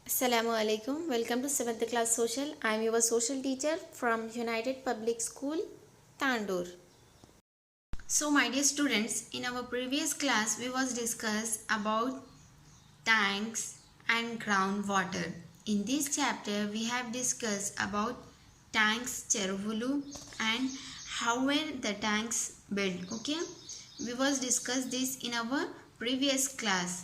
Assalamu alaikum. Welcome to 7th class social. I am your social teacher from United Public School, Tandur. So my dear students, in our previous class we was discussed about tanks and groundwater. In this chapter we have discussed about tanks, చెరువులు and how were the tanks built. Okay, we was discussed this in our previous class.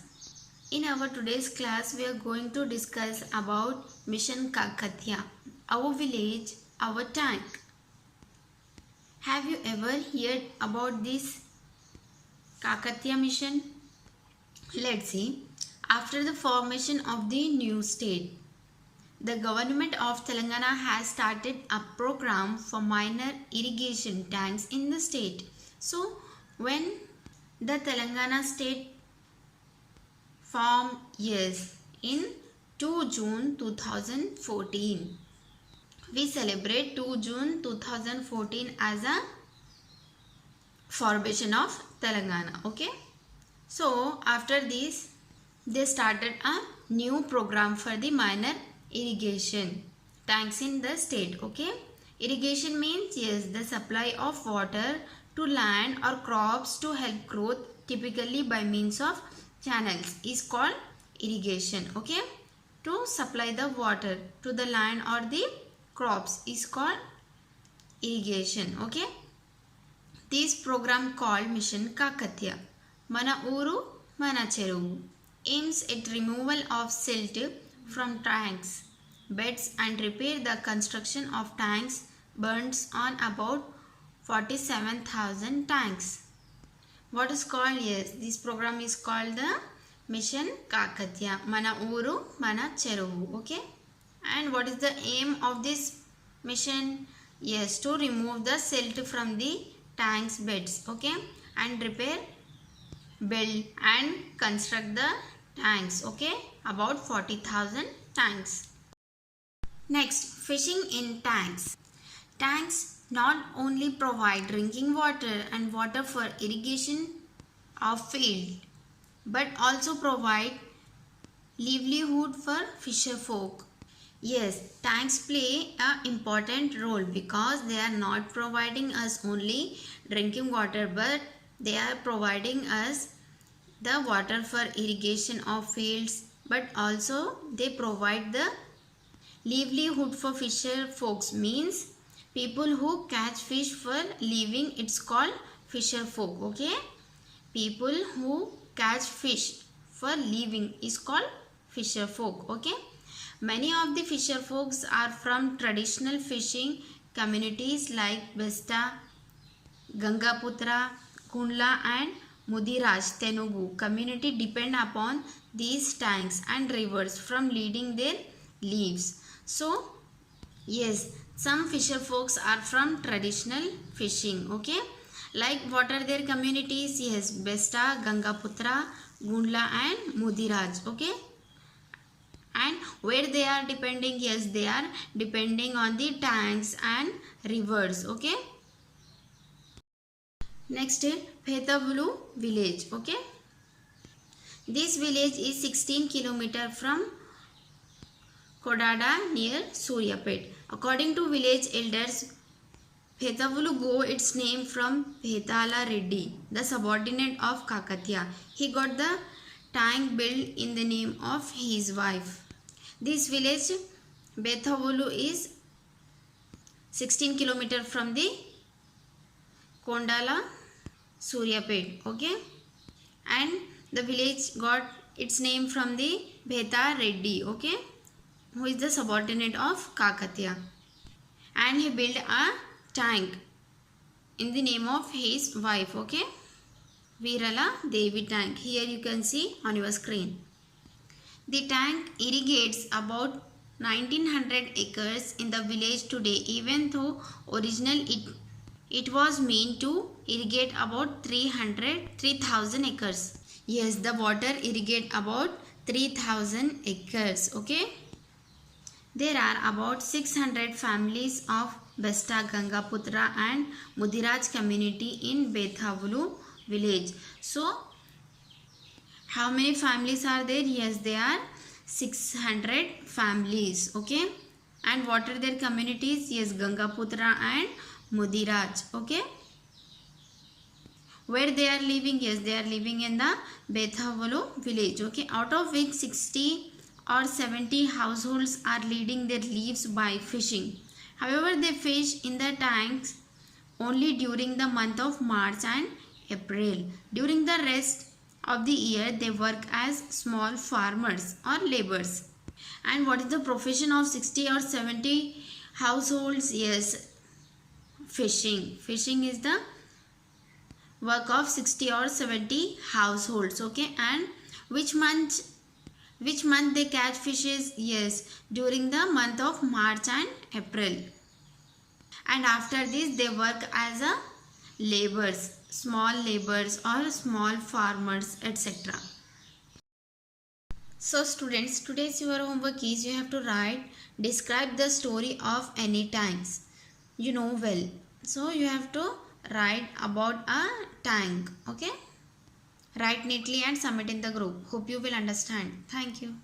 In our today's class, we are going to discuss about Mission Kakatiya, our village, our tank. Have you ever heard about this Kakatiya mission? Let's see. After the formation of the new state, the government of Telangana has started a program for minor irrigation tanks in the state. So, when the Telangana state formed, yes, in 2 June 2014. We celebrate 2 June 2014 as a formation of Telangana. Okay. So after this, they started a new program for the minor irrigation tanks in the state. Okay. Irrigation means, yes, the supply of water to land or crops to help growth, typically by means of channels, is called irrigation. Okay, to supply the water to the land or the crops is called irrigation. Okay, this program called Mission Kakatiya, Mana Uru Mana Cheruvu, aims at removal of silt from tanks beds and repair the construction of tanks burns on about 47,000 tanks. What is called? Yes, this program is called the Mission Kakatiya, Mana Uru Mana Cheruvu. Okay, and what is the aim of this mission? Yes, to remove the silt from the tanks beds. Okay, and repair, build and construct the tanks. Okay, about 40,000 tanks. Next, fishing in tanks. Tanks not only provide drinking water and water for irrigation of field, but also provide livelihood for fisher folk. Yes, tanks play an important role because they are not providing us only drinking water, but they are providing us the water for irrigation of fields, but also they provide the livelihood for fisher folks, means people who catch fish for living, it's called fisher folk. Okay, people who catch fish for living is called fisher folk. Okay, many of the fisher folks are from traditional fishing communities like Besta, Gangaputra, Kundla and Mudiraj Telugu community depend upon these tanks and rivers from leading their lives. So yes, some fisher folks are from traditional fishing. Okay, like what are their communities? Yes, Besta, Gangaputra, Gundla and Mudiraj. Okay, and where they are depending? Yes, they are depending on the tanks and rivers. Okay, next, Phetavulu village. Okay, this village is 16 km from Kodada near Suryapet. According to village elders, Phetavulu got its name from Phetala Reddy, the subordinate of Kakatiya. He got the tank built in the name of his wife. This village, Phetavulu, is 16 km from the Kondala Suryapet. Okay, and the village got its name from the Bheta Reddy. Okay, who is the subordinate of Kakatiya, and he built a tank in the name of his wife. Okay, Virala Devi tank. Here you can see on your screen. The tank irrigates about 1900 acres in the village today, even though originally it was meant to irrigate about 3,000 acres. Yes, the water irrigate about 3,000 acres. Okay, there are about 600 families of Besta, Gangaputra and Mudiraj community in Phetavulu village. So how many families are there? Yes, there are 600 families. Okay, and what are their communities? Yes, Gangaputra and Mudiraj. Okay, where they are living? Yes, they are living in the Bethavolo village. Okay, out of which 60 or 70 households are leading their lives by fishing. However, they fish in the tanks only during the month of March and April. During the rest of the year, they work as small farmers or laborers. And what is the profession of 60 or 70 households? Yes, fishing. Fishing is the work of 60 or 70 households. Okay, and which month they catch fishes? Yes, during the month of March and April. And after this they work as a laborers, small laborers or small farmers, etc. So students, today's your homework is you have to write, describe the story of any tanks you know well. So you have to write about a tank. Okay, write neatly and submit in the group. Hope you will understand. Thank you.